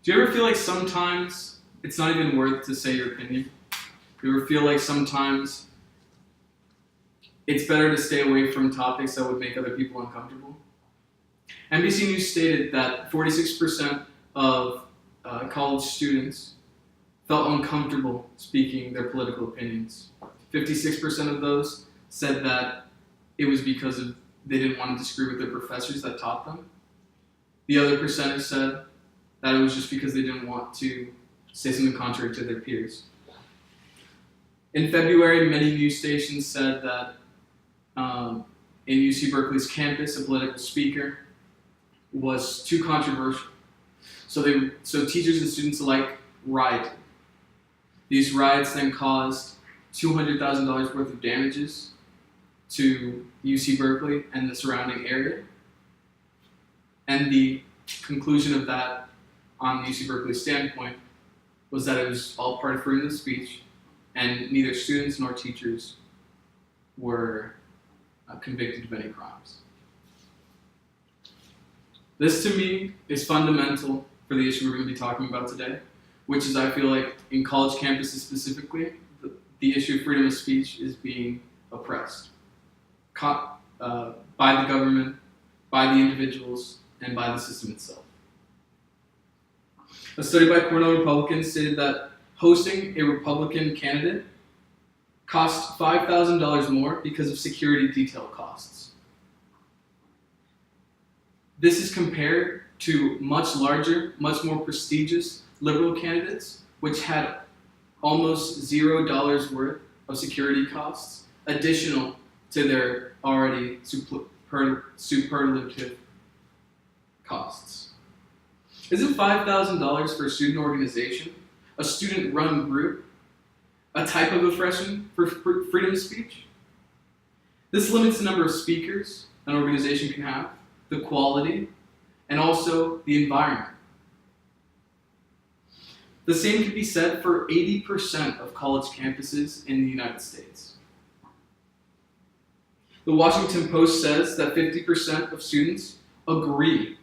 Do you ever feel like sometimes it's not even worth to say your opinion? Do you ever feel like sometimes it's better to stay away from topics that would make other people uncomfortable? NBC News stated that 46% of college students felt uncomfortable speaking their political opinions. 56% of those said that it was because they didn't want to disagree with their professors that taught them. The other percentage said that it was just because they didn't want to say something contrary to their peers. In February, many news stations said that in UC Berkeley's campus, a political speaker was too controversial. So teachers and students alike rioted. These riots then caused $200,000 worth of damages to UC Berkeley and the surrounding area. And the conclusion of that, on the UC Berkeley standpoint, was that it was all part of freedom of speech, and neither students nor teachers were convicted of any crimes. This, to me, is fundamental for the issue we're going to be talking about today, which is, I feel like, in college campuses specifically, the issue of freedom of speech is being oppressed by the government, by the individuals, and by the system itself. A study by Cornell Republicans stated that hosting a Republican candidate cost $5,000 more because of security detail costs. This is compared to much larger, much more prestigious liberal candidates, which had almost $0 worth of security costs, additional to their already superlative costs. Isn't $5,000 for a student organization, a student-run group, a type of oppression for freedom of speech? This limits the number of speakers an organization can have, the quality, and also the environment. The same could be said for 80% of college campuses in the United States. The Washington Post says that 50% of students agree.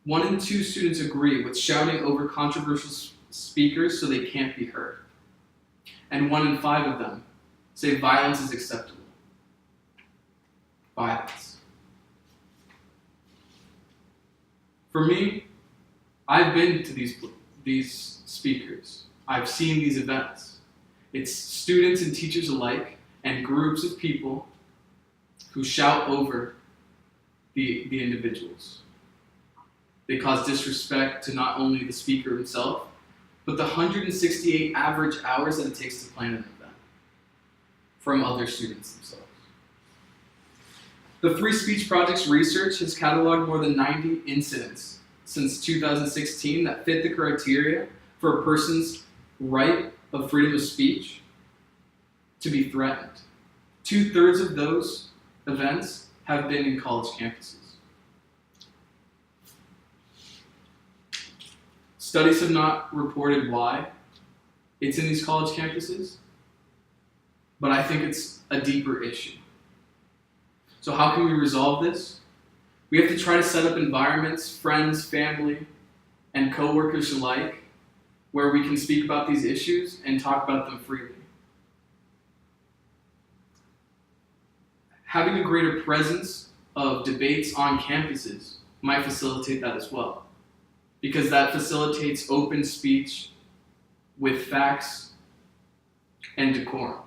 1 in 2 students agree with shouting over controversial speakers so they can't be heard. And 1 in 5 of them say violence is acceptable. Violence. For me, I've been to these speakers. I've seen these events. It's students and teachers alike and groups of people who shout over the individuals. They cause disrespect to not only the speaker himself, but the 168 average hours that it takes to plan an event from other students themselves. The Free Speech Project's research has cataloged more than 90 incidents since 2016 that fit the criteria for a person's right of freedom of speech to be threatened. 2/3 of those events have been in college campuses. Studies have not reported why it's in these college campuses, but I think it's a deeper issue. So how can we resolve this? We have to try to set up environments, friends, family, and coworkers alike, where we can speak about these issues and talk about them freely. Having a greater presence of debates on campuses might facilitate that as well, because that facilitates open speech with facts and decorum.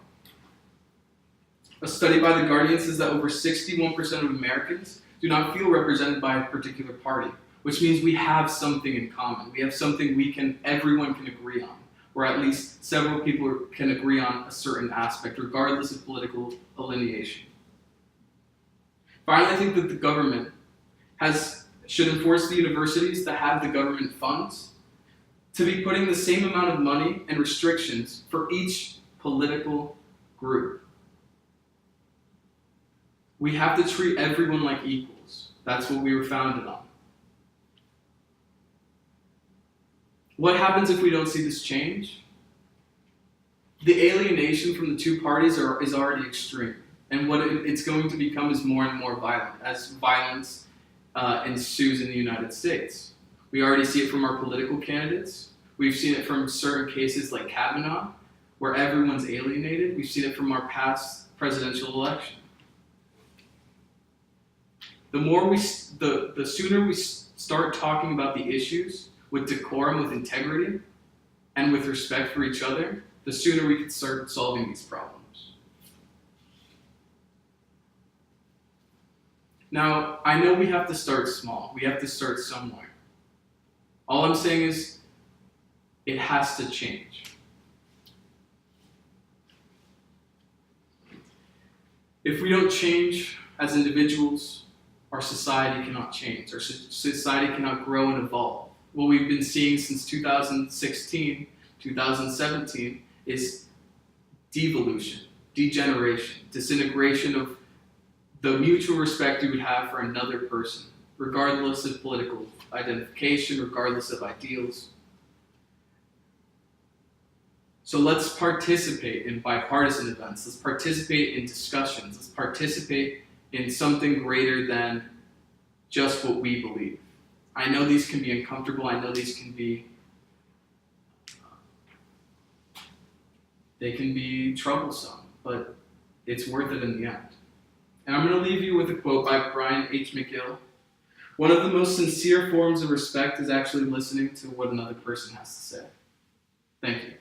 A study by The Guardian says that over 61% of Americans do not feel represented by a particular party, which means we have something in common. We have something everyone can agree on, or at least several people can agree on a certain aspect, regardless of political alienation. Finally, I think that the government should enforce the universities that have the government funds to be putting the same amount of money and restrictions for each political group. We have to treat everyone like equals. That's what we were founded on. What happens if we don't see this change? The alienation from the two parties is already extreme. And what it's going to become is more and more violent as violence ensues in the United States. We already see it from our political candidates. We've seen it from certain cases like Kavanaugh, where everyone's alienated. We've seen it from our past presidential election. The sooner we start talking about the issues with decorum, with integrity, and with respect for each other, the sooner we can start solving these problems. Now, I know we have to start small. We have to start somewhere. All I'm saying is, it has to change. If we don't change as individuals, our society cannot change. Our society cannot grow and evolve. What we've been seeing since 2016, 2017 is devolution, degeneration, disintegration of the mutual respect you would have for another person, regardless of political identification, regardless of ideals. So let's participate in bipartisan events. Let's participate in discussions. Let's participate in something greater than just what we believe. I know these can be uncomfortable. I know these can be troublesome, but it's worth it in the end. And I'm going to leave you with a quote by Brian H. McGill. One of the most sincere forms of respect is actually listening to what another person has to say. Thank you.